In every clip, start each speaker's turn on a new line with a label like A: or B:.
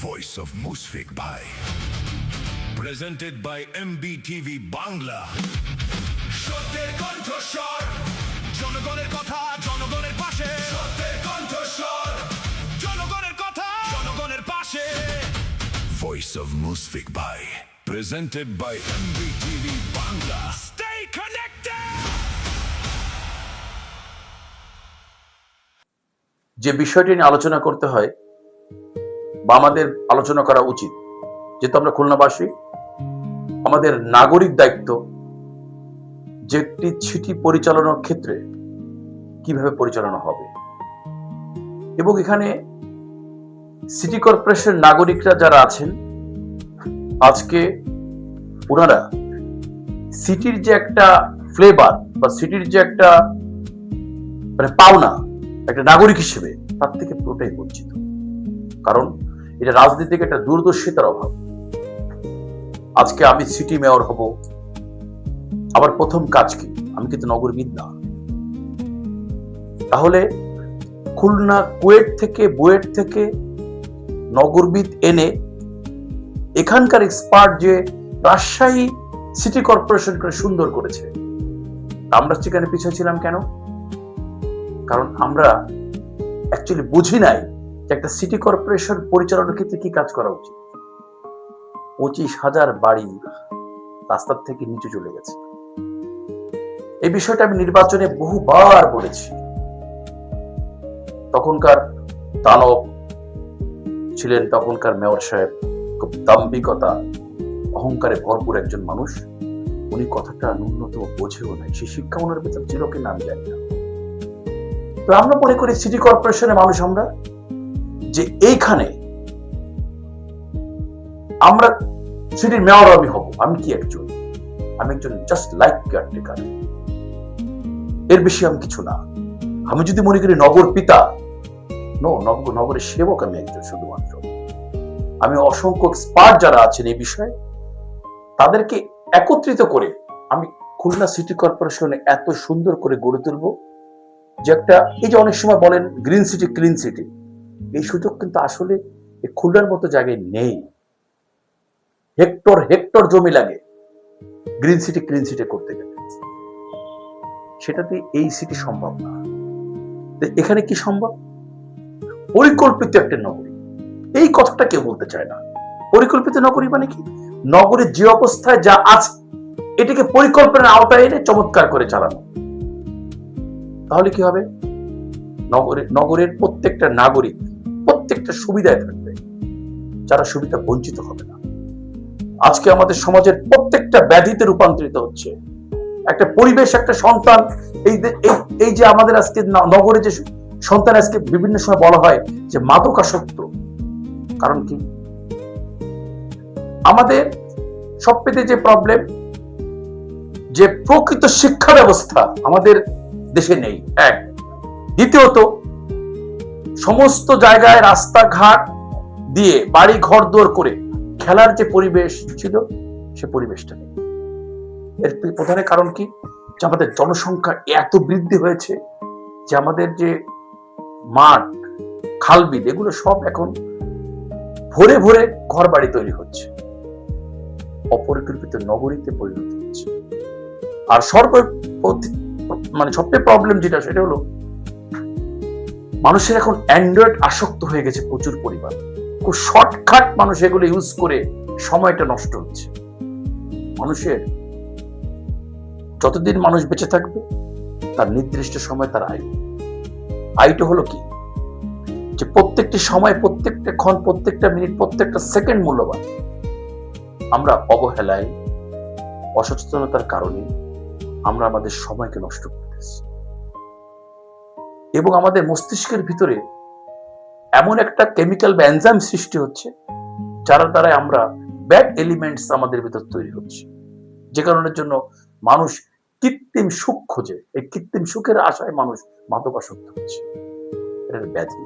A: Voice of Musfik Bhai. Presented by MBTV Bangla. সত্যের কণ্ঠস্বর, জনগণের কথা, জনগণের পাশে। সত্যের কণ্ঠস্বর, জনগণের কথা, জনগণের পাশে। Voice of Musfik Bhai. Presented by MBTV Bangla. Stay connected.
B: যে বিষয়টি নিয়ে আলোচনা করতে হয় বা আমাদের আলোচনা করা উচিত, যেহেতু আমরা খুলনাবাসী, আমাদের নাগরিক দায়িত্ব যে একটি সিটি পরিচালনার ক্ষেত্রে কিভাবে পরিচালনা হবে, এবং এখানে সিটি কর্পোরেশন নাগরিকরা যারা আছেন আজকে ওনারা সিটির যে একটা ফ্লেভার বা সিটির যে একটা মানে পাওনা একটা নাগরিক হিসেবে তার থেকে পুরোটাই বঞ্চিত। কারণ এটা রাজনীতিকে একটা দূরদর্শিতার অভাব। আজকে আমি সিটি মেয়র হব, আমার প্রথম কাজ কি? আমি কিন্তু নগরবিদ না। তাহলে খুলনা কুয়েট থেকে বুয়েট থেকে নগরবিদ এনে এখানকার এক্সপার্ট যে রাজশাহী সিটি কর্পোরেশন করে সুন্দর করেছে, আমরা সেখানে পিছিয়ে ছিলাম কেন? কারণ আমরা অ্যাকচুয়ালি বুঝি নাই যে একটা সিটি কর্পোরেশন পরিচালনার ক্ষেত্রে কি কাজ করা উচিত। 25,000 বাড়ি রাস্তার থেকে নিচে চলে গেছে। এই বিষয়টা আমি নির্বাচনে বহুবার বলেছি। তখনকার দানব ছিলেন তখনকার মেয়র সাহেব, খুব দাম্ভিকতা অহংকারে ভরপুর একজন মানুষ। উনি কথাটা ন্যূনতম বোঝেও নাই, সে শিক্ষা ওনার ভেতর ছিল কিনা আমি জানি না। তো আমরা মনে করি সিটি কর্পোরেশনের মানুষ আমরা, যে এইখানে আমরা সিটির মেয়র আমি হব। আমি কি অ্যাকচুয়ালি? আমি একজন জাস্ট লাইক কেয়ারটেকার, এর বেশি আমি কিছু না। আমি যদি মনে করি নগর পিতা, নগরের সেবক আমি একজন শুধুমাত্র। আমি অসংখ্য এক্সপার্ট যারা আছেন এই বিষয়ে তাদেরকে একত্রিত করে আমি খুলনা সিটি কর্পোরেশনে এত সুন্দর করে গড়ে তুলব যে একটা, এই যে অনেক সময় বলেন গ্রিন সিটি ক্লিন সিটি, এই সুযোগ কিন্তু আসলে খুলনার মতো জায়গায় নেই। হেক্টর হেক্টর জমি লাগে গ্রিন সিটি ক্লিন সিটি করতে গেলে, সেটাতে এই সিটি সম্ভব না। এখানে কি সম্ভব? পরিকল্পিত একটা নগরী, এই কথাটা কেউ বলতে চায় না। পরিকল্পিত নগরী মানে কি? নগরের যে অবস্থায় যা আছে এটাকে পরিকল্পনার আওতায় এনে চমৎকার করে চালানো। তাহলে কি হবে? নগরের প্রত্যেকটা নাগরিক প্রত্যেকটা সুবিধায় থাকবে, যারা সুবিধা বঞ্চিত হবে না। আজকে আমাদের সমাজের প্রত্যেকটা ব্যাধিতে রূপান্তরিত হচ্ছে একটা পরিবেশ, একটা সন্তান। এই যে আমাদের আজকে নগরে যে সন্তান, আজকে বিভিন্ন সময় বলা হয় যে মাদকাসক্ত। কারণ কি? আমাদের সবথেকে যে প্রবলেম, যে প্রকৃত শিক্ষা ব্যবস্থা আমাদের দেশে নেই, এক। দ্বিতীয়ত, সমস্ত জায়গায় রাস্তাঘাট দিয়ে বাড়ি ঘর দোর করে খেলার যে পরিবেশ ছিল সে পরিবেশটা নেই। এর প্রধান কারণ কি? যে আমাদের জনসংখ্যা এত বৃদ্ধি হয়েছে যে আমাদের যে মাঠ খালবিল এগুলো সব এখন ভরে ভরে ঘর বাড়ি তৈরি হচ্ছে, অপরিকল্পিত নগরীতে পরিণত হচ্ছে। আর সবচেয়ে প্রবলেম যেটা, সেটা হলো মানুষের এখন অ্যান্ড্রয়েড আসক্ত হয়ে গেছে প্রচুর পরিমাণ। খুব শর্টকাট মানুষ এগুলো ইউজ করে সময়টা নষ্ট হচ্ছে। মানুষের যতদিন মানুষ বেঁচে থাকবে তার নির্দিষ্ট সময় তার আয়টা হলো কি? যে প্রত্যেকটি সময়, প্রত্যেকটা ক্ষণ, প্রত্যেকটা মিনিট, প্রত্যেকটা সেকেন্ড মূল্যবান। আমরা অবহেলায়, অসচেতনতার কারণে আমরা আমাদের সময়কে নষ্ট করতেছি, এবং আমাদের মস্তিষ্কের ভিতরে এমন একটা কেমিক্যাল বা এনজাইম সৃষ্টি হচ্ছে যার দ্বারা আমরা ব্যাড এলিমেন্টস আমাদের ভিতর তৈরি হচ্ছে, যে কারণের জন্য মানুষ কৃত্রিম সুখ খোঁজে। এই কৃত্রিম সুখের আশায় মানুষ মাদকাসক্ত হচ্ছে। এটা ব্যাধি।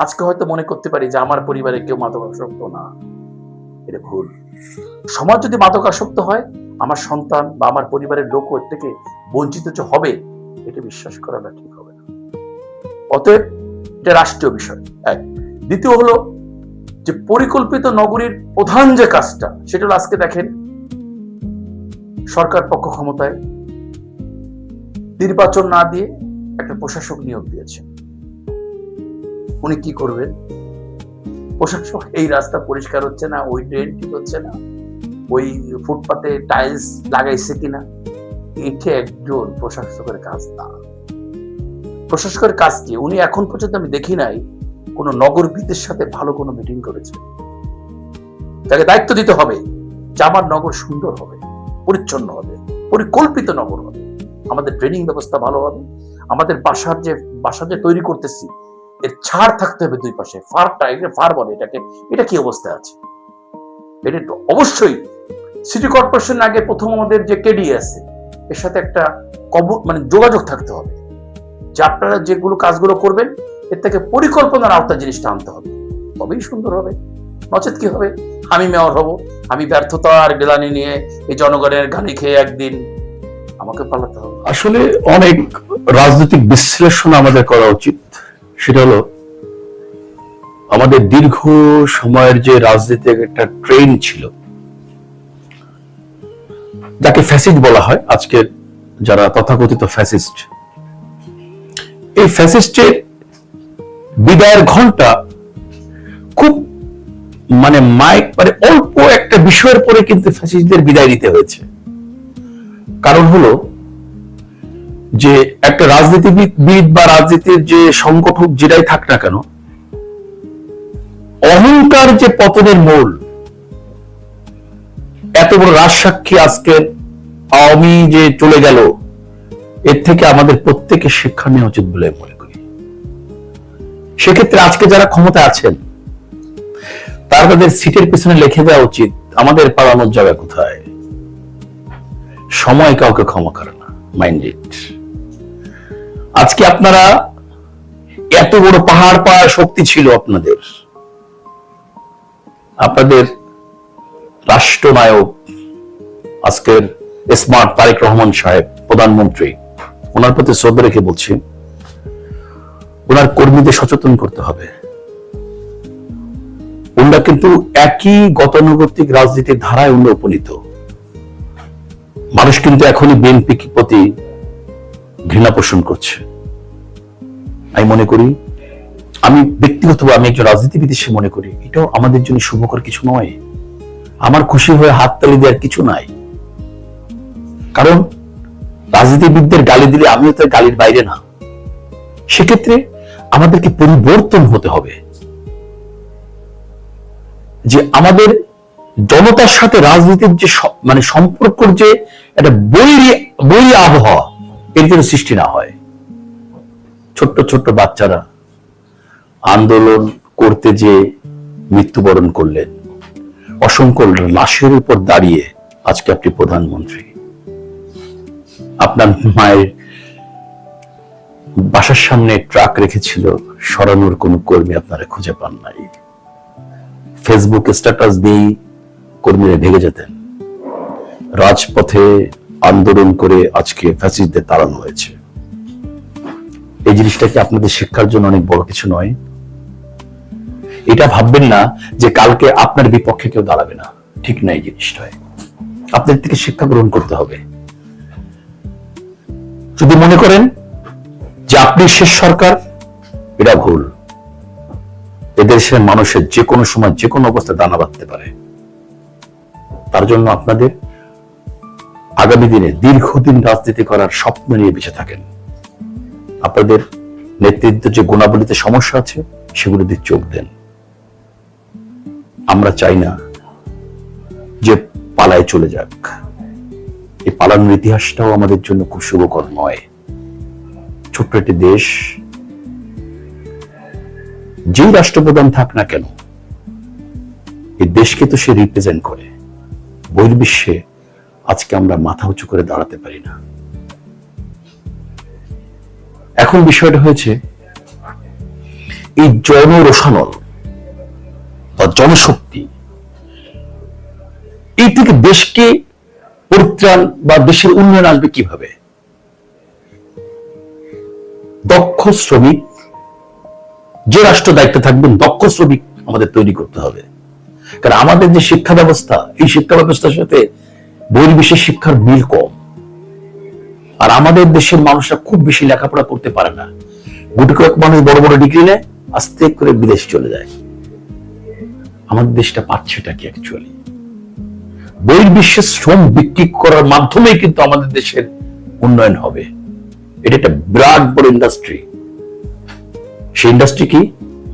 B: আজকে হয়তো মনে করতে পারি যে আমার পরিবারে কেউ মাদকাসক্ত না, এটা ভুল। সমাজ যদি মাদকাসক্ত হয়, আমার সন্তান বা আমার পরিবারের লোক এর থেকে বঞ্চিত যে হবে, এটা বিশ্বাস করাটা ঠিক হবে না। অতএব এটা রাষ্ট্রীয় বিষয়, এক। দ্বিতীয় হলো যে পরিকল্পিত নগরীর প্রধান যে কাজটা, সেটা হলো আজকে দেখেন সরকার পক্ষ ক্ষমতায়, নির্বাচন না দিয়ে একটা প্রশাসক নিয়োগ দিয়েছে। উনি কি করবেন? প্রশাসক এই রাস্তা পরিষ্কার হচ্ছে না, ওই ড্রেন ঠিক হচ্ছে না, ওই ফুটপাতে টাইলস লাগাইছে কিনা, এটা একজন প্রশাসকের কাজ না। প্রশাসকের কাজ কি? উনি এখন পর্যন্ত আমি দেখি নাই কোন নগরবিদের সাথে ভালো কোনো মিটিং করেছে। তাকে দায়িত্ব দিতে হবে যে আমার নগর সুন্দর হবে, পরিচ্ছন্ন হবে, পরিকল্পিত নগর হবে, আমাদের ট্রেনিং ব্যবস্থা ভালো হবে, আমাদের বাসা যে তৈরি করতেছি এর ছাড় থাকতে হবে দুই পাশে, ফার বলে এটাকে, এটা কি অবস্থায় আছে? এটা তো অবশ্যই সিটি কর্পোরেশন আগে প্রথম আমাদের যে কেডি আছে এর সাথে একটা যোগাযোগ থাকতে হবে যে আপনারা যেগুলো কাজগুলো করবেন এর থেকে পরিকল্পনার আওতায় জিনিসটা আনতে হবে, তবেই সুন্দর হবে। নচেত কি হবে? আমি মেয়র হব, আমি ব্যর্থতার গ্লানি নিয়ে এই জনগণের গালি খেয়ে একদিন আমাকে পালাতে হবে।
C: আসলে অনেক রাজনৈতিক বিশ্লেষণ আমাদের করা উচিত। সেটা হলো আমাদের দীর্ঘ সময়ের যে রাজনীতির একটা ট্রেন ছিল, যাকে ফ্যাসিস্ট বলা হয়, আজকের যারা তথাকথিত ফ্যাসিস্ট, এই ফ্যাসিস্টের বিদায়ের ঘন্টা খুব অল্প একটা বিষয়ের পরে কিন্তু ফ্যাসিস্টদের বিদায় নিতে হয়েছে। কারণ হলো যে একটা রাজনীতিবিদ বা রাজনীতির যে সংগঠক যেটাই থাক না কেন, অহংকার যে পতনের মূল, এত বড় রাজসাক্ষী আজকের আওয়ামী যে চলে গেল, এর থেকে আমাদের প্রত্যেকের শিক্ষা নেওয়া উচিত বলে মনে করি। সেক্ষেত্রে আজকে যারা ক্ষমতায় আছেন তাদের সিটের পিছনে লিখে দেওয়া উচিত আমাদের পালানোর জায়গা কোথায়। সময় কাউকে ক্ষমা করে না, মাইন্ড ইট। আজকে আপনারা এত বড় পাহাড় শক্তি ছিল আপনাদের রাষ্ট্রনায়ক আজকের স্মার্ট তারেক রহমান সাহেব প্রধানমন্ত্রী, ওনার প্রতি শ্রদ্ধা রেখে বলছি, ওনার কর্মীদের সচেতন করতে হবে। ওনারা কিন্তু একই গতানুগতিক রাজনীতির ধারায় উনি উপনীত। মানুষ কিন্তু এখনই বিএনপি প্রতি ঘৃণা পোষণ করছে। আমি মনে করি, আমি ব্যক্তিগতভাবে আমি একজন রাজনীতিবিদ হিসেবে মনে করি এটাও আমাদের জন্য শুভকর কিছু নয়। আমার খুশি হয়ে হাততালি দেওয়ার কিছু নাই, কারণ রাজনীতিবিদদের গালি দিলে আমিও তো গালির বাইরে না। সেক্ষেত্রে আমাদেরকে পরিবর্তন হতে হবে, যে আমাদের জনতার সাথে রাজনীতির যে সম্পর্কের যে একটা বৈরী আবহাওয়া, এর যেন সৃষ্টি না হয়। ছোট্ট ছোট্ট বাচ্চারা আন্দোলন করতে যে মৃত্যুবরণ করলেন, অসংখ্য লাশের উপর দাঁড়িয়ে আজকে আপনি প্রধানমন্ত্রী। আপনার মায়ের বাসার সামনে ট্রাক রেখেছিল, সরানোর কোন কর্মী আপনারা খুঁজে পান নাই। ফেসবুক স্ট্যাটাস দিয়ে কর্মীরা ভেগে যেতেন। রাজপথে আন্দোলন করে আজকে ফ্যাসিস্টদের তাড়ানো হয়েছে। এই জিনিসটা কি আপনাদের শিক্ষার জন্য অনেক বড় কিছু নয়? এটা ভাববেন না যে কালকে আপনার বিপক্ষে কেউ দাঁড়াবে না, ঠিক না। এই জিনিসটাই আপনাদের থেকে শিক্ষা গ্রহণ করতে হবে। যদি মনে করেন যে আপনি শেষ সরকার, এটা ভুল। এদেশের মানুষের যে কোনো সময় যে কোনো অবস্থায় দানা বাঁধতে পারে। তার জন্য আপনাদের আগামী দিনে দীর্ঘদিন রাজনীতি করার স্বপ্ন নিয়ে বেঁচে থাকেন। আপনাদের নেতৃত্বের যে গুণাবলীতে সমস্যা আছে সেগুলো দিয়ে চোখ দেন। আমরা চাই না যে পালায় চলে যাক। এই পালানোর ইতিহাসটাও আমাদের জন্য খুব শুভকর নয়। ছোট্ট একটি দেশ, যেই রাষ্ট্রপ্রধান থাক না কেন, এই দেশকে তো সে রিপ্রেজেন্ট করে। বহির্বিশ্বে আজকে আমরা মাথা উঁচু করে দাঁড়াতে পারি না। এখন বিষয়টা হয়েছে এই জনরোষানল বা জনশক্তি, এই থেকে দেশকে পরিত্রাণ বা দেশের উন্নয়ন আসবে কিভাবে? দক্ষ শ্রমিক, যে রাষ্ট্র দায়িত্বে থাকবেন দক্ষ শ্রমিক আমাদের তৈরি করতে হবে। কারণ আমাদের যে শিক্ষা ব্যবস্থা, এই শিক্ষা ব্যবস্থার সাথে বহির্বিশ্বের শিক্ষার মিল কম। আর আমাদের দেশের মানুষরা খুব বেশি লেখাপড়া করতে পারে না। গুটি কয়েক মানুষ বড় বড় ডিগ্রি নেয়, আস্তে করে বিদেশ চলে যায়। আমাদের দেশটা পাচ্ছেটা কি অ্যাকচুয়ালি? বহির্বিশ্বের শ্রম বিক্রি করার মাধ্যমে কিন্তু আমাদের দেশের উন্নয়ন হবে। এটা একটা বিরাট বড় ইন্ডাস্ট্রি। সেই ইন্ডাস্ট্রি কি?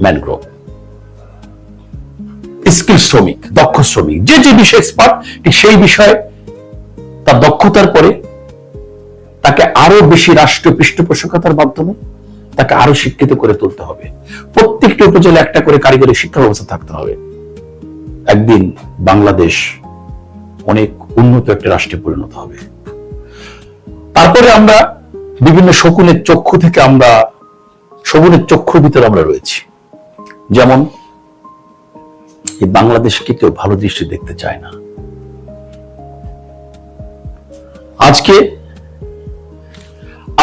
C: ম্যানগ্রোভ। স্কিল শ্রমিক, দক্ষ শ্রমিক, যে যে বিষয়ে এক্সপার্ট, ঠিক সেই বিষয়ে তার দক্ষতার পরে তাকে আরো বেশি রাষ্ট্রীয় পৃষ্ঠপোষকতার মাধ্যমে তাকে আরো শিক্ষিত করে তুলতে হবে। প্রত্যেকটি উপজেলায় একটা করে কারিগরি শিক্ষা ব্যবস্থা থাকতে হবে। একদিন বাংলাদেশ অনেক উন্নত একটা রাষ্ট্রে পরিণত হবে। তারপরে আমরা বিভিন্ন শকুনের চক্ষু থেকে শকুনের চক্ষুর ভিতরে আমরা রয়েছি। যেমন এই বাংলাদেশকে কেউ ভালো দৃষ্টি দেখতে চায় না। আজকে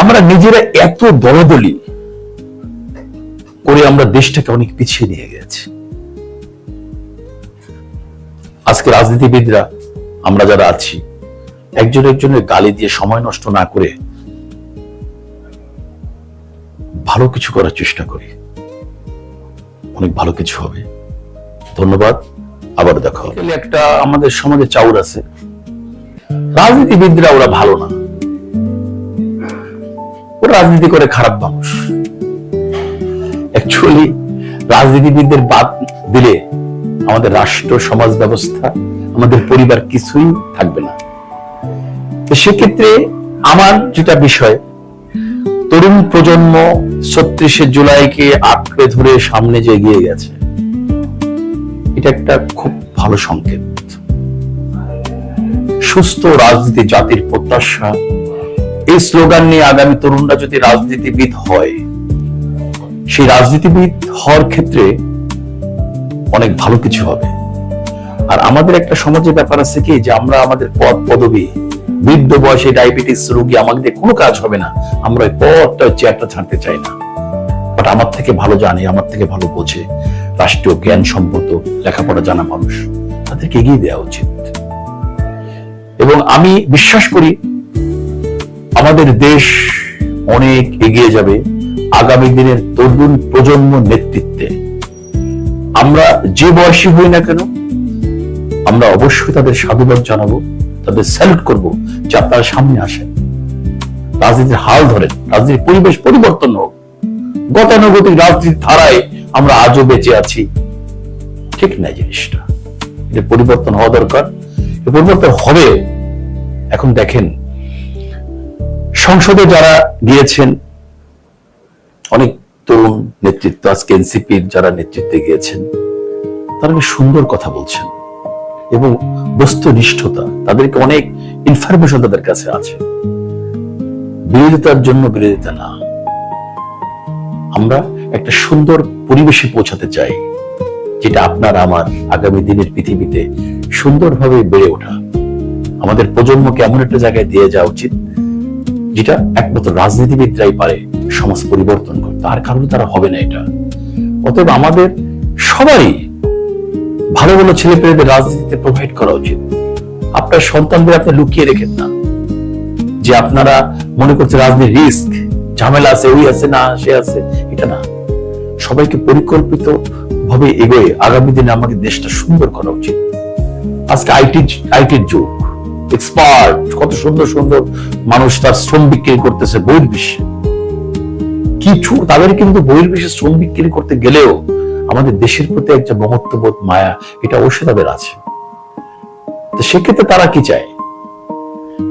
C: আমরা নিজেরা এত দলাদলি করে আমরা দেশটাকে অনেক পিছিয়ে নিয়ে গেছি। আজকে রাজনীতিবিদরা, আমরা যারা আছি, একজন একজনের গালি দিয়ে সময় নষ্ট না করে ভালো কিছু করার চেষ্টা করি, অনেক ভালো কিছু হবে। ধন্যবাদ, আবার দেখা হবে। একটা আমাদের সমাজে চাউর আছে, রাজনীতিবিদরা ওরা ভালো না, ওরা রাজনীতি করে খারাপ মানুষ। অ্যাকচুয়ালি রাজনীতিবিদদের বাদ দিলে আমাদের রাষ্ট্র, সমাজ ব্যবস্থা, আমাদের পরিবার কিছুই থাকবে না। তো সেক্ষেত্রে আমার যেটা বিষয়, তরুণ প্রজন্ম ৩৬শে জুলাইকে আঁকড়ে ধরে সামনে যে এগিয়ে গেছে, এটা একটা খুব ভালো সংকেত। সুস্থ রাজনীতি জাতির প্রত্যাশা, এই স্লোগান নিয়ে আগামী তরুণরা যদি রাজনীতিবিদ হয়, সেই রাজনীতিবিদ হওয়ার ক্ষেত্রে অনেক ভালো কিছু হবে। আর আমাদের একটা সমাজের ব্যাপার আছে কি, যে আমরা আমাদের পদ পদবি, বৃদ্ধ বয়সে ডায়াবেটিস রোগী, আমাদের কোনো কাজ হবে না, আমরা ওই পদটা, চেয়ারটা ছাড়তে চাই না। বাট আমার থেকে ভালো জানে, আমার থেকে ভালো বোঝে, রাষ্ট্রীয় জ্ঞান সম্পন্ন লেখাপড়া জানা মানুষ, তাদেরকে এগিয়ে দেওয়া উচিত। এবং আমি বিশ্বাস করি আমাদের দেশ অনেক এগিয়ে যাবে আগামী দিনের তরুণ প্রজন্ম নেতৃত্বে। আমরা যে বয়সী হই না কেন, আমরা অবশ্যই তাদের সাধুবাদ জানাবো, তাদের স্যালুট করব যে আপনারা সামনে আসেন, রাজনীতির হাল ধরেন, রাজনীতির পরিবেশ পরিবর্তন হোক। গতানুগতিক রাজনীতির ধারায় আমরা আজও বেঁচে আছি, ঠিক নাই জিনিসটা। এটা পরিবর্তন হওয়া দরকার, পরিবর্তন হবে। এখন দেখেন, সংসদে যারা গিয়েছেন, অনেক তরুণ নেতৃত্ব, আজকে এনসিপির যারা নেতৃত্বে গিয়েছেন, তারা সুন্দর কথা বলছেন এবং বস্তুনিষ্ঠতা, তাদেরকে অনেক ইনফরমেশন তাদের কাছে আছে। বিরোধিতার জন্য বিরোধিতা না, আমরা একটা সুন্দর পরিবেশে পৌঁছাতে চাই, যেটা আপনার আমার আগামী দিনের পৃথিবীতে সুন্দরভাবে বেড়ে ওঠা। আমাদের প্রজন্মকে এমন একটা জায়গায় দিয়ে যাওয়া উচিত, যেটা একমাত্র রাজনীতিবিদরাই পারে সমাজ পরিবর্তন করতে, আর কারণে তারা হবে না এটা। অতএব আমাদের সবারই ভালো ভালো ছেলে পেলেদের রাজনীতিতে প্রোভাইড করা উচিত। আপনার সন্তানদের আপনি লুকিয়ে রেখেন না, যে আপনারা মনে করছে রাজনীতির রিস্ক, ঝামেলা আছে, ওই আছে না, সে আছে, এটা না। সবাইকে পরিকল্পিত ভাবে এগোয়ে আগামী দিনে আমাদের দেশটা সুন্দর করা উচিত। আজকে আইটির যুগ, এক্সপার্ট, কত সুন্দর সুন্দর মানুষ তার শ্রম বিক্রি করতেছে বহির্বিশ্বে। কিছু তাদের কিন্তু বহির্বিশ্বে শ্রম বিক্রি করতে গেলেও আমাদের দেশের প্রতি একটা মমত্ববোধ, মায়া, এটা অবশ্যই তাদের আছে। তো সেক্ষেত্রে তারা কি চায়,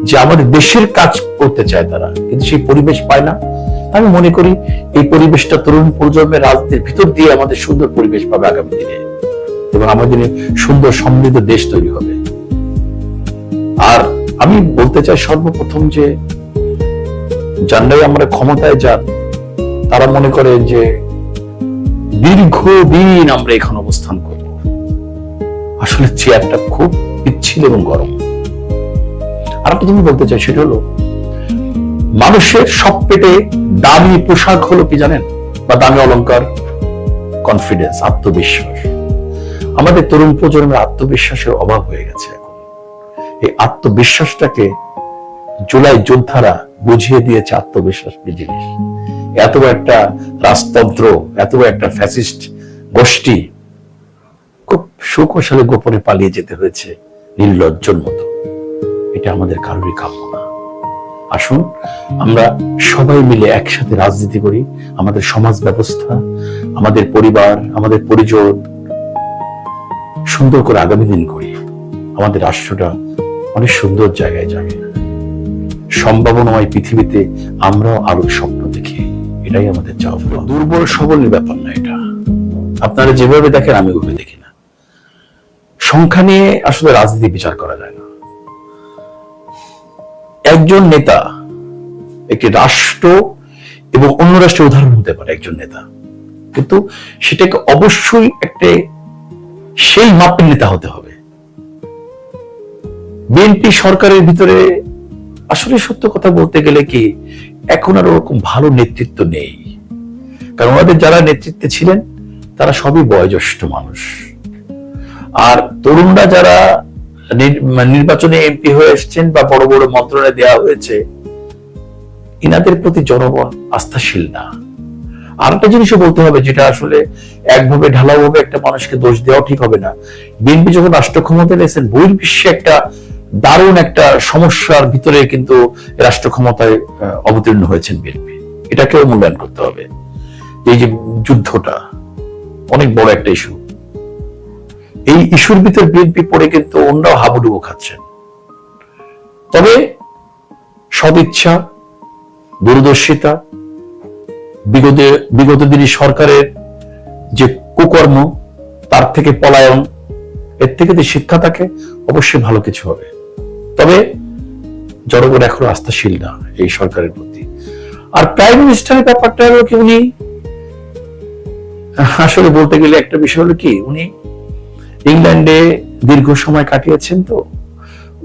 C: যে আমাদের দেশের কাজ করতে চায় তারা, কিন্তু সেই পরিবেশ পায় না। আমি মনে করি এই পরিবেশটা তরুণ প্রজন্মের রাজনীতির ভিতর দিয়ে আমাদের সুন্দর পরিবেশ পাবে আগামী দিনে, এবং আমাদের সুন্দর সমৃদ্ধ দেশ তৈরি হবে। আর আমি বলতে চাই সর্বপ্রথম, যে যারাই আমরা ক্ষমতায় যান, তারা মনে করে যে দীর্ঘদিন আমরা এখানে অবস্থান করব। আসলে চেয়ারটা খুব পিচ্ছিল এবং গরম। আর একটা জিনিস বলতে চাই, সেটা হলো মানুষের সব পেটে দামি পোশাক হলো কি জানেন, বা দামি অলংকার? কনফিডেন্স, আত্মবিশ্বাস। আমাদের তরুণ প্রজন্মের আত্মবিশ্বাসের অভাব হয়ে গেছে এখন। এই আত্মবিশ্বাসটাকে জুলাই যোদ্ধারা বুঝিয়ে দিয়েছে আত্মবিশ্বাস কি জিনিস। এত বড় একটা রাজতন্ত্র, এত বড় একটা ফ্যাসিস্ট গোষ্ঠী খুব সুকৌশলে গোপনে পালিয়ে যেতে হয়েছে নির্লজ্জর মতো। এটা আমাদের কারোরই কাম্য না। আসুন আমরা সবাই মিলে একসাথে রাজনীতি করি, আমাদের সমাজ ব্যবস্থা, আমাদের পরিবার, আমাদের পরিজন সুন্দর করে আগামী দিন করি। আমাদের রাষ্ট্রটা অনেক সুন্দর জায়গায় যাবে। সম্ভাবনাময় পৃথিবীতে আমরাও আরো স্বপ্ন দেখি, এটাই আমাদের চাওয়া। দুর্বল সবলের ব্যাপার না এটা। আপনারা যেভাবে দেখেন আমি ওইভাবে দেখি না। সংখ্যা নিয়ে আসলে রাজনীতি বিচার করা যায় না। একজন নেতা একটি রাষ্ট্র এবং অন্য রাষ্ট্রের উদাহরণ হতে পারে একজন নেতা, কিন্তু সেটাকে অবশ্যই একটা সেই মাপের নেতা হতে হবে। বিএনপি সরকারের ভিতরে আসলে সত্য কথা বলতে গেলে কি এখন আর ওরকম ভালো নেতৃত্ব নেই, কারণ ওনাদের যারা নেতৃত্বে ছিলেন তারা সবই বয়োজ্যেষ্ঠ মানুষ। আর তরুণরা যারা নির্বাচনে এমপি হয়ে এসছেন বা বড় বড় মন্ত্রণালয়ে দেওয়া হয়েছে, ইনাদের প্রতি জনগণ আস্থাশীল না। আর একটা জিনিসও বলতে হবে, যেটা আসলে একভাবে ঢালাও ভাবে একটা মানুষকে দোষ দেওয়া ঠিক হবে না। বিএনপি যখন রাষ্ট্র ক্ষমতায় এসেছেন, বহির্বিশ্বে একটা দারুণ একটা সমস্যার ভিতরে কিন্তু রাষ্ট্র ক্ষমতায় অবতীর্ণ হয়েছেন বিএনপি, এটাকেও মূল্যায়ন করতে হবে। এই যে যুদ্ধটা অনেক বড় একটা ইস্যু, এই ইস্যুর ভিতর বিএনপি পড়ে কিন্তু অন্যরাও হাবুডুবু খাচ্ছেন। তবে সদিচ্ছা, দূরদর্শিতা, বিগত দিনের সরকারের যে কুকর্ম, তার থেকে পলায়ন, এর থেকে যে শিক্ষা থাকে অবশ্যই ভালো কিছু হবে। তবে জনগণ এখনো আস্থাশীল না এই সরকারের প্রতি। আর প্রাইম মিনিস্টারের ব্যাপারটা হলো কি, উনি আসলে বলতে গেলে একটা বিষয় হলো কি, উনি ইংল্যান্ডে দীর্ঘ সময় কাটিয়েছেন, তো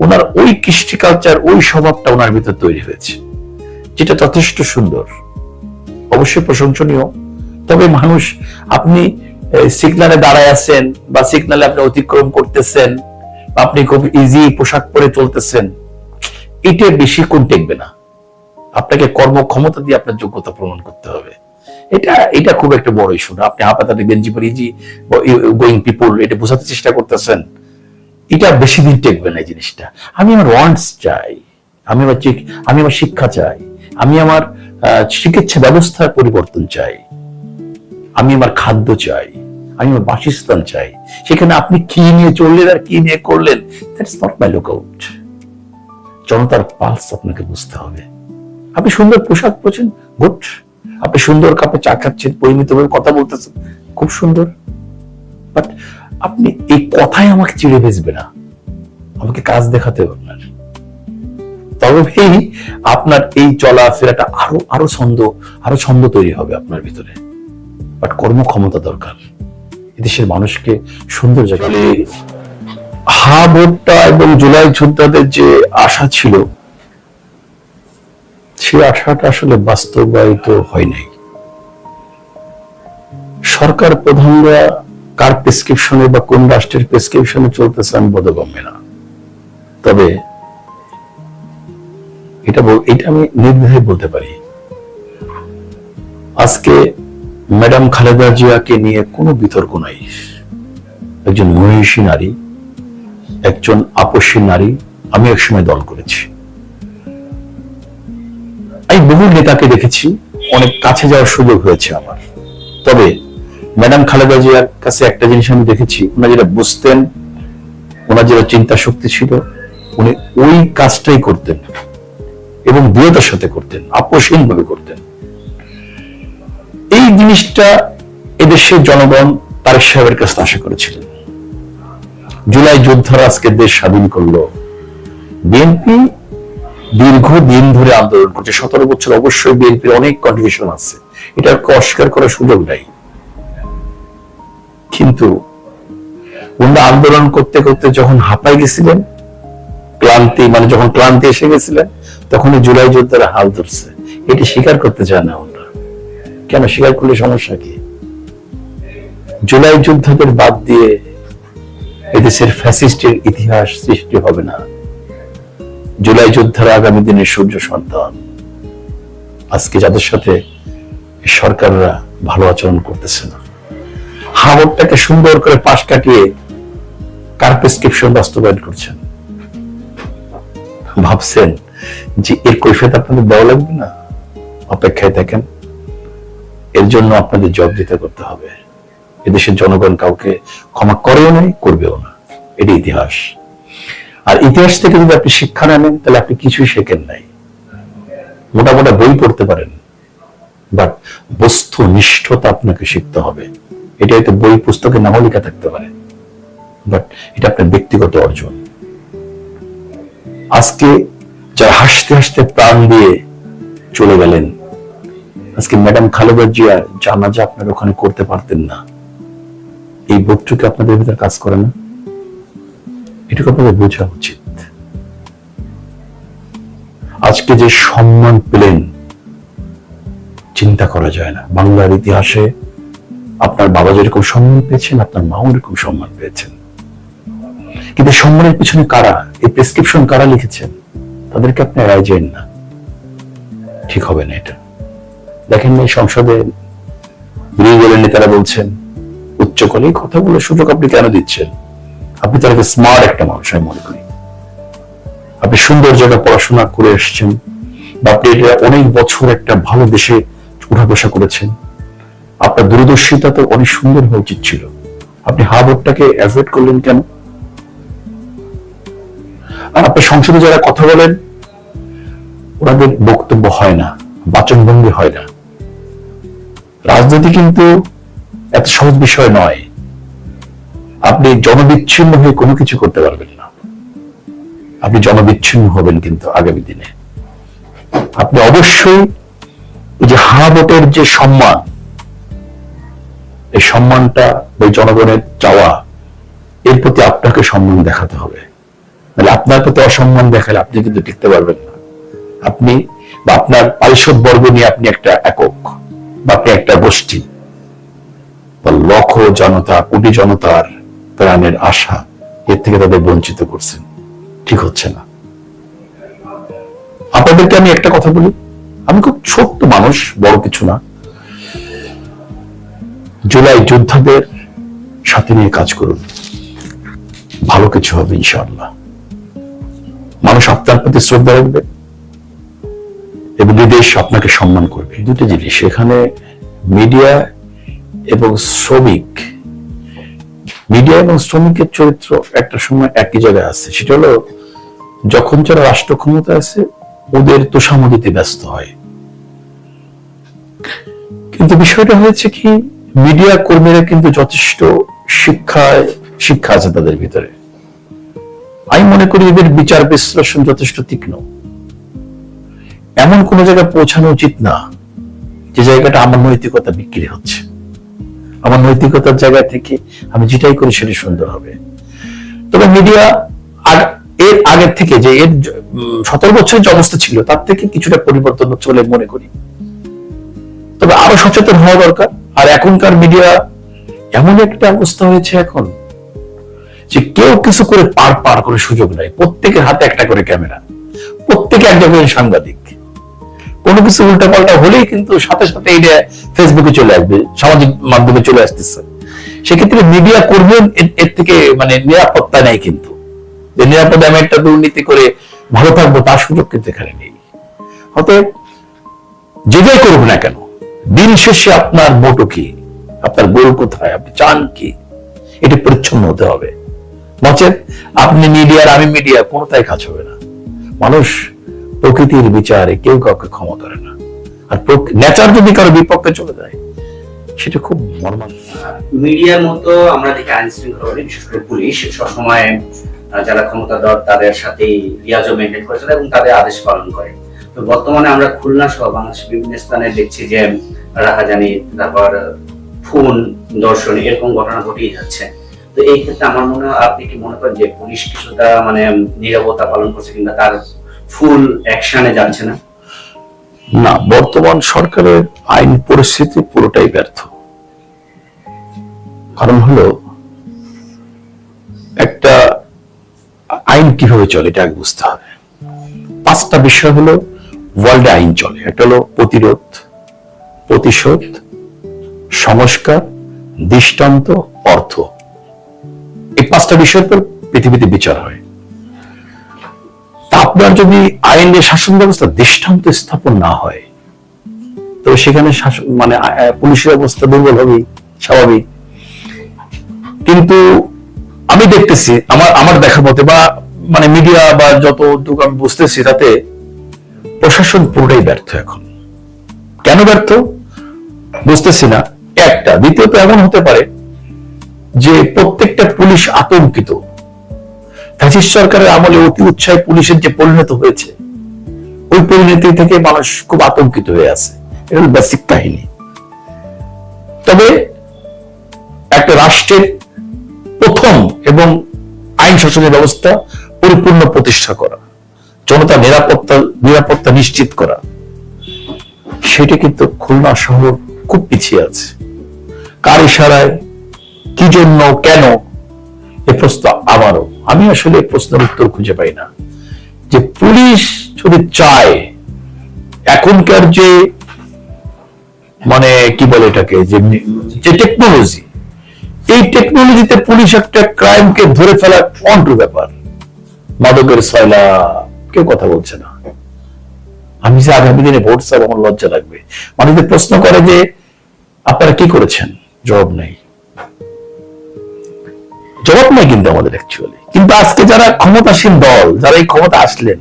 C: ওনার ওই কৃষ্টি কালচার, ওই স্বভাবটা ওনার ভিতর তৈরি হয়েছে, যেটা যথেষ্ট সুন্দর, অবশ্যই প্রশংসনীয়। তবে মানুষ, আপনি সিগনালে দাঁড়ায় আছেন বা সিগনালে আপনি অতিক্রম করতেছেন, আপনি খুব ইজি পোশাক পরে চলতেছেন, এটা বেশিক্ষণ টেকবে না। আপনাকে কর্মক্ষমতা দিয়ে আপনার যোগ্যতা প্রমাণ করতে হবে। এটা খুব একটা বড় ইস্যু না। আপনি হাপাতাতে গেঞ্জি পরে ইজি গোয়িং পিপল এটা বোঝাতে চেষ্টা করতেছেন, এটা বেশি দিন টেকবে না এই জিনিসটা। আমি আমার ওয়ান্টস চাই, আমি আমার শিক্ষা চাই, আমি আমার চিকিৎসা ব্যবস্থার পরিবর্তন চাই, আমি আমার খাদ্য চাই, আমি আমার বাসস্থান চাই। সেখানে আপনি কি নিয়ে চললেন আর কি নিয়ে করলেন, দ্যাটস নট মাই লুকআউট। জনতার পালস আপনাকে বুঝতে হবে। আপনি সুন্দর পোশাক পরছেন, গুড। আপনি সুন্দর কাপে চা খাচ্ছেন, পরিমিতভাবে কথা বলতেছেন, খুব সুন্দর। বাট আপনি এই কথাই আমাকে চিড়ে ভেসবে না, আমাকে কাজ দেখাতে হবে আপনার। তবেই আপনার এই চলাফেরাটা আরো ছন্দ তৈরি হবে আপনার ভিতরে। বাট কর্মক্ষমতা দরকার। দেশের মানুষকে সুন্দর জায়গায় ভোটটা এবং জুলাই যোদ্ধাদের যে আশা ছিল, সেই আশাটা আসলে বাস্তবায়িত হয় নাই। সরকার প্রধানরা কার প্রেসক্রিপশনে বা কোন রাষ্ট্রের প্রেসক্রিপশনে চলতেছে আমি বোধগম্য না। তবে এটা আমি নির্দ্বিধায় বলতে পারি, আজকে ম্যাডাম খালেদা জিয়াকে নিয়ে কোনো বিতর্ক নাই। একজন মহিষী নারী, একজন আপসী নারী। আমি একসময় দল করেছি, আমি বহু নেতাকে দেখেছি, অনেক কাছে যাওয়ার সুযোগ হয়েছে আমার। তবে ম্যাডাম খালেদা জিয়ার কাছে একটা জিনিস আমি দেখেছি, ওনারা যেটা বুঝতেন, ওনার যেটা চিন্তা শক্তি ছিল, উনি ওই কাজটাই করতেন এবং দৃঢ়তার সাথে করতেন, আপোষহীন ভাবে করতেন। এই জিনিসটা এদেশের জনগণ তারেক সাহেবের কাছে আশা করেছিলেন। জুলাই যোদ্ধারা আজকে দেশ স্বাধীন করলো। বিএনপি দীর্ঘদিন ধরে আন্দোলন করছে, 17 বছর। অবশ্যই বিএনপির অনেক কন্ট্রিবিউশন আছে, এটাকে অস্বীকার করার সুযোগ নাই। কিন্তু ওনারা আন্দোলন করতে করতে যখন হাঁপাই গেছিলেন, যখন ক্লান্তি এসে গেছিলেন, তখন জুলাই যোদ্ধারা হাল ধরছে। এটি স্বীকার করতে চায় না ওনারা। কেন স্বীকার করলে সমস্যা কি? জুলাই যোদ্ধাদের বাদ দিয়ে এদেশের ফ্যাসিস্টের ইতিহাস সৃষ্টি হবে না। জুলাই যোদ্ধারা আগামী দিনের সূর্য সন্তান। আজকে যাদের সাথে সরকাররা ভালো আচরণ করতেছে না, হাওরটাকে সুন্দর করে পাশ কাটিয়ে কার প্রেসক্রিপশন বাস্তবায়ন করছেন, ভাবছেন যে এর কৈফিয়ত আপনাদের দেওয়া লাগবে না? অপেক্ষায় থাকেন, এর জন্য আপনাদের জবাব দিতে করতে হবে। এদেশের জনগণ কাউকে ক্ষমা করেও নাই, করবেও না, এটি ইতিহাস। আর ইতিহাস থেকে যদি আপনি শিক্ষা নেন তাহলে আপনি কিছুই শেখেন নাই। মোটা মোটা বই পড়তে পারেন, বাট বস্তুনিষ্ঠতা আপনাকে শিখতে হবে। এটা হয়তো বই পুস্তকে নামও লেখা থাকতে পারে, বাট এটা আপনার ব্যক্তিগত অর্জন। আজকে যারা হাসতে হাসতে প্রাণ দিয়ে চলে গেলেন, আজকে ম্যাডাম খালেদা জিয়ার জানাজা আপনারা ওখানে করতে পারতেন না, এই বোধটুকু আপনাদের ভিতরে কাজ করে না? এটুকু আপনাদের বোঝা উচিত। আজকে যে সম্মান পেলেন চিন্তা করা যায় না। বাংলার ইতিহাসে আপনার বাবা যেরকম সম্মান পেয়েছেন, আপনার মাও এরকম সম্মান পেয়েছেন। কিন্তু সম্মানের পিছনে কারা, এই প্রেসক্রিপশন কারা লিখেছেন, তাদেরকে আপনি এড়াই যান না। ঠিক হবে না এটা। দেখেন না, সংসদে বিরোধী দলের নেতারা বলছেন উচ্চ কলে কথা বলে সুযোগ আপনি কেন দিচ্ছেন? আপনি তাদেরকে স্মার্ট একটা মানুষ আমি মনে করি। আপনি সুন্দর জায়গায় পড়াশোনা করে এসছেন, বা আপনি এটা অনেক বছর একটা ভালো দেশে উঠা বসা করেছেন। আপনার দূরদর্শিতা তো অনেক সুন্দর হওয়া উচিত ছিল। আপনি হার্ভার্ডটাকে অ্যাভয়েড করলেন কেন? আর আপনি সংসদে যারা কথা বলেন, ওনাদের বক্তব্য হয় না, বাচনভঙ্গি হয় না। রাজনীতি কিন্তু এত সহজ বিষয় নয়। আপনি জনবিচ্ছিন্ন হয়ে কোনো কিছু করতে পারবেন না। আপনি জনবিচ্ছিন্ন হবেন কিন্তু আগামী দিনে। আপনি অবশ্যই এই যে হারাভোটের যে সম্মান, এই সম্মানটা ওই জনগণের চাওয়া, এর প্রতি আপনাকে সম্মান দেখাতে হবে। মানে আপনার প্রতি অসম্মান দেখালে আপনি কিন্তু টিকতে পারবেন না। আপনি বা আপনার পারিষদ বর্গ নিয়ে আপনি একটা একক, বা আপনি একটা গোষ্ঠী, বা লক্ষ জনতা, কোটি জনতার প্রাণের আশা, এর থেকে তাদের বঞ্চিত করছেন। ঠিক হচ্ছে না। আপনাদেরকে আমি একটা কথা বলি, আমি খুব ছোট্ট মানুষ, বড় কিছু না। জুলাই যোদ্ধাদের সাথে নিয়ে কাজ করুন, ভালো কিছু হবে ইনশাআল্লাহ। মানুষ আপনার প্রতি শ্রদ্ধা রাখবে এবং দেশ আপনাকে সম্মান করবে। দুটো জিনিস এখানে, মিডিয়া এবং শ্রমিক। মিডিয়া এবং শ্রমিকের চরিত্র একটা সময় একই জায়গায় আছে। সেটা হলো যখন যারা রাষ্ট্র ক্ষমতা আছে ওদের তোষামদিতে ব্যস্ত হয়। কিন্তু বিষয়টা হয়েছে কি, মিডিয়া কর্মীরা কিন্তু যথেষ্ট শিক্ষা আছে তাদের ভিতরে। আমি মনে করি এদের বিচার বিশ্লেষণ যথেষ্ট তীক্ষ্ণ। এমন কোন জায়গায় পৌঁছানো উচিত না যে জায়গাটা আমার নৈতিকতা বিক্রি হচ্ছে। আমার নৈতিকতার জায়গা থেকে আমি যেটাই করি সেটা সুন্দর হবে। তবে মিডিয়া এর আগের থেকে, যে এর 17 বছরের যে অবস্থা ছিল তার থেকে কিছুটা পরিবর্তন হচ্ছে বলে মনে করি। তবে আরো সচেতন হওয়া দরকার। আর এখনকার মিডিয়া এমন একটা অবস্থা হয়েছে এখন যে কেউ কিছু করে পার করে সুযোগ নাই। প্রত্যেকের হাতে একটা করে ক্যামেরা, প্রত্যেকে একজন করে সাংবাদিক। কোনো কিছু উল্টাপাল্টা হলেই কিন্তু সাথে সাথে এটা ফেসবুকে চলে আসবে, সামাজিক মাধ্যমে চলে আসতেছে। সেক্ষেত্রে মিডিয়া কর্মী এর থেকে মানে নিরাপত্তা নেই। কিন্তু যে নিরাপদে আমি একটা দুর্নীতি করে ভালো থাকবো তার সুযোগ কিন্তু এখানে নেই। অতএব যেটাই করুক না কেন, দিন শেষে আপনার মোটো কি, আপনার গোল কোথায়, আপনি চান কি, এটা পরিচ্ছন্ন হতে হবে। নচেত আপনি মিডিয়ার আমি মিডিয়া, কোনোটাই কাজ হবে না। মানুষ প্রকৃতির বিচারে কেউ কাউকে ক্ষমা করে না। আর নেচার যদি কারো বিপক্ষে চলে যায় সেটা খুব মর্মান্তিক।
D: মিডিয়ার মতো আমরা দেখি আইন শৃঙ্খলা বাহিনী, বিশেষ করে পুলিশ সবসময় যারা ক্ষমতাধর তাদের সাথে লিয়াজো মেনটেন করেছিল এবং তাদের আদেশ পালন করে। তো বর্তমানে আমরা খুলনা সহ বাংলাদেশের বিভিন্ন স্থানে দেখছি যে রাহাজানি, তারপর খুন, ধর্ষণ, এরকম ঘটনা ঘটেই যাচ্ছে। তো এই ক্ষেত্রে আমার মনে হয়, আপনি কি মনে করেন যে পুলিশ কিছুটা মানে নীরবতা পালন করছে কিংবা তার ফুল অ্যাকশনে যাচ্ছে না?
C: না, বর্তমান সরকারের আইন পরিস্থিতি পুরোটাই ব্যর্থ। কারণ হলো আইন কিভাবে চলে এটা আগে বুঝতে হবে। 5টা বিষয় হলো ওয়ার্ল্ডে আইন চলে। একটা হলো প্রতিরোধ, প্রতিশোধ, সংস্কার, দৃষ্টান্ত, অর্থ। এই 5টা বিষয়ের পর পৃথিবীতে বিচার হয়। তা আপনার যদি আইনের শাসন ব্যবস্থা দৃষ্টান্ত স্থাপন না হয়, তবে সেখানে শাসন মানে পুলিশের অবস্থা দুর্বল হবেই, স্বাভাবিক। কিন্তু আমি দেখতেছি আমার দেখার মতে বা মানে মিডিয়া বা যতটুকু আমি বুঝতেছি, তাতে প্রশাসন পুরোটাই ব্যর্থ এখন। কেন ব্যর্থ বুঝতেছি না, একটা। দ্বিতীয়ত এমন হতে পারে যে প্রত্যেকটা পুলিশ আতঙ্কিত। ফ্যাসিস্ট সরকারের আমলে অতি উৎসাহে পুলিশের যে পরিণত হয়েছে, ওই পরিণতি থেকে মানুষ খুব আতঙ্কিত হয়ে আছে। এটা হল বেসিক কাহিনী। তবে একটা রাষ্ট্রের প্রথম এবং আইন শাসনের ব্যবস্থা পরিপূর্ণ প্রতিষ্ঠা করা, জনতার নিরাপত্তা নিশ্চিত করা, সেটা কিন্তু খুলনা শহর খুব পিছিয়ে আছে। কার ইশারায়, কি জন্য, কেন, এ প্রশ্ন আমারও। আমি আসলে এই প্রশ্নের উত্তর খুঁজে পাই না। যে পুলিশ যদি চায়, এখনকার যে মানে কি বলে এটাকে, যে টেকনোলজি, এই টেকনোলজিতে পুলিশ একটা ক্রাইমকে ধরে ফেলা অন্টু ব্যাপার। মাদকের সয়লা, কেউ কথা বলছে না। আমি যে আগামী দিনে ভোট চাই, আমার লজ্জা লাগবে। মানুষদের প্রশ্ন করে যে আপনারা কি করেছেন, জবাব নেই। জবাব নেই কিন্তু আমাদের অ্যাকচুয়ালি। কিন্তু আজকে যারা ক্ষমতাসীন দল, যারা এই ক্ষমতা আসলেন,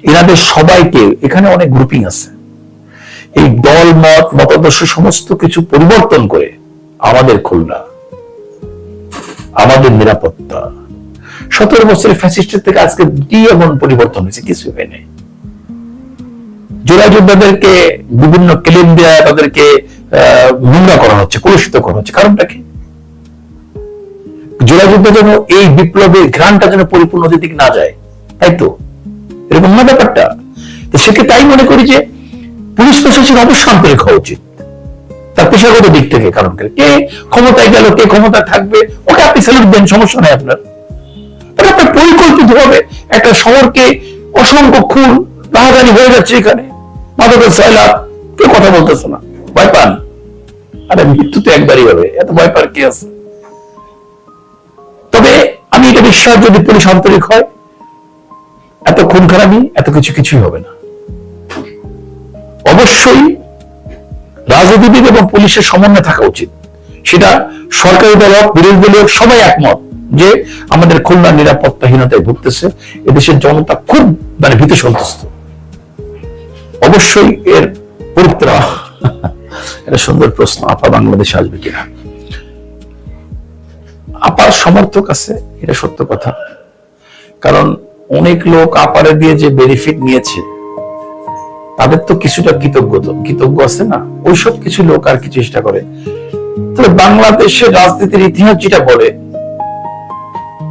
C: এনাদের সবাইকে, এখানে অনেক গ্রুপিং আছে, এই দল মতাদর্শ সমস্ত কিছু পরিবর্তন করে আমাদের খুলনা, আমাদের নিরাপত্তা, 17 বছরের ফ্যাসিস্টের থেকে আজকে কি এমন পরিবর্তন হয়েছে? কিছু হয় নাই। জুলাই যোদ্ধাদেরকে বিভিন্ন ক্লেম দেওয়া, তাদেরকে নিন্দা করা হচ্ছে, কলুষিত করা হচ্ছে। কারণটা কি? জুলাই যুদ্ধ যেন এই বিপ্লবের ঘ্রাণটা যেন পরিপূর্ণ দিক না যায়, তাই তো? এরকম না ব্যাপারটা? তো সেক্ষেত্রে তাই মনে করি যে পুলিশ প্রশাসন অবশ্যই আন্তরিক হওয়া উচিত তার পেশাগত দিক থেকে। কারণ কে ক্ষমতায় গেল, কে ক্ষমতায় থাকবে, ওকে আপনি স্যালুট দেন, সমস্যা নেই আপনার। আপনার পরিকল্পিত ভাবে একটা শহরকে অসংখ্য খুন রাহাজানি হয়ে যাচ্ছে, এখানে মাদকের সয়লাভ, কেউ কথা বলতেছে না, ভয় পান। আরে মৃত্যু তো একবারই হবে, এত ভয় পার কি আছে? তবে আমি এটা বিশ্বাস, যদি পুলিশ আন্তরিক হয়, এত খুন খারাপি, এত কিছুই হবে না। অবশ্যই রাজনীতিবিদ এবং পুলিশের সমন্বয় থাকা উচিত। সেটা সরকারি দল হোক, বিরোধী দল হোক, সবাই একমত যে আমাদের খুলনা নিরাপত্তাহীনতায় ভুগতেছে, এদেশের জনতা খুব মানে ভীত সন্ত্রস্ত। অবশ্যই এর পরিত্রাণ। এটা সুন্দর প্রশ্ন। আপা বাংলাদেশে আসবে কিনা? আপার সমর্থক আছে, এটা সত্য কথা। কারণ অনেক লোক আপারে দিয়ে যে বেনিফিট নিয়েছে, তাদের তো কিছুটা কৃতজ্ঞ আছে না? ওইসব কিছু লোক আর কি চেষ্টা করে। তবে বাংলাদেশের রাজনীতির ইতিহাস যেটা বলে,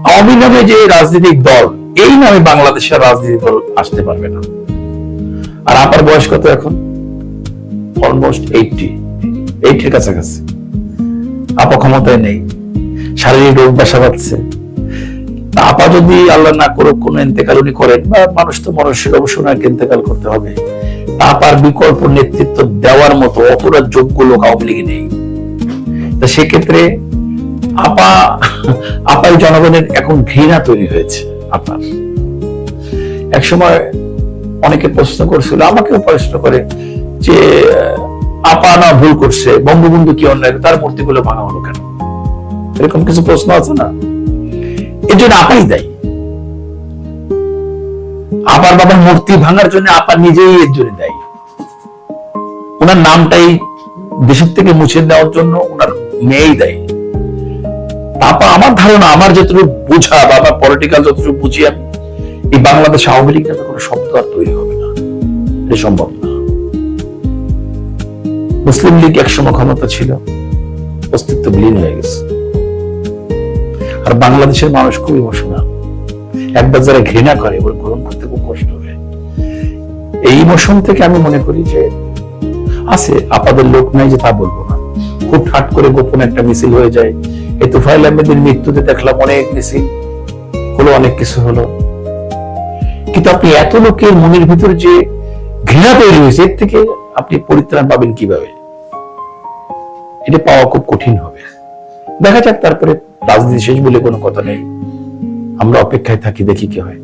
C: আওয়ামী নামে যে রাজনৈতিক দল, এই নামে বাংলাদেশের রাজনীতি দল আসতে পারবে না। আর আপার বয়স কত এখন? অলমোস্ট 80 কাছাকাছি। আপা ক্ষমতায় নেই, শারীরিক রোগ বাসা বাঁধছে। আপা যদি আল্লাহ না করুক কোন ইন্তেকাল উনি করেন, বা মানুষ তো মরণশীল, অবশ্য ওনাকে ইন্তেকাল করতে হবে, আপার বিকল্প নেতৃত্ব দেওয়ার মতো অতটা যোগ্য লোক আওয়ামী লীগে নেই। তা সেক্ষেত্রে আপার জনগণের এখন ঘৃণা তৈরি হয়েছে আপনার। একসময় অনেকে প্রশ্ন করছিল, আমাকেও প্রশ্ন করে যে আপা না ভুল করছে, বঙ্গবন্ধু কি অন্যায়, তার মূর্তিগুলো ভাঙা হলো কেন? এরকম কিছু প্রশ্ন আছে না? এর জন্য আপাই দায়ী। আপার বাবার মূর্তি ভাঙার জন্য আপা নিজেই এর জন্য দায়ী। ওনার নামটাই দেশের থেকে মুছে দেওয়ার জন্য ওনার মেয়েই দায়ী। আপা, আমার ধারণা, আমার যতটুকু বোঝা বা আমার পলিটিক্যাল যতটুকু বুঝি আমি, এই বাংলাদেশ আওয়ামী লীগ নামে কোনো শব্দ আর তৈরি হবে না, এটা সম্ভব না। মুসলিম লীগ একসময় ক্ষমতা ছিল, অস্তিত্ব বিলীন হয়ে গেছে। আর বাংলাদেশের মানুষ খুব ইমোশনাল। একবার যারা ঘৃণা করে, ওর গ্রহণ করতে খুব কষ্ট হয়। এই ইমোশন থেকে আমি মনে করি যে আছে, আপাদের লোক নাই যে তা বলবো না। হুটহাট করে গোপন একটা মিছিল হয়ে যায়। এই তোফায়েল আহমেদের মৃত্যুতে দেখলাম অনেক মিছিল হলো, অনেক কিছু হলো, কিন্তু আপনি এত লোকের মনের ভিতরে যে ঘৃণা তৈরি হয়েছে, এর থেকে আপনি পরিত্রাণ পাবেন কিভাবে? এটা পাওয়া খুব কঠিন হবে। দেখা যাক, তারপরে রাজনীতি শেষ বলে কোনো কথা নেই, আমরা অপেক্ষায় থাকি, দেখি কি হয়।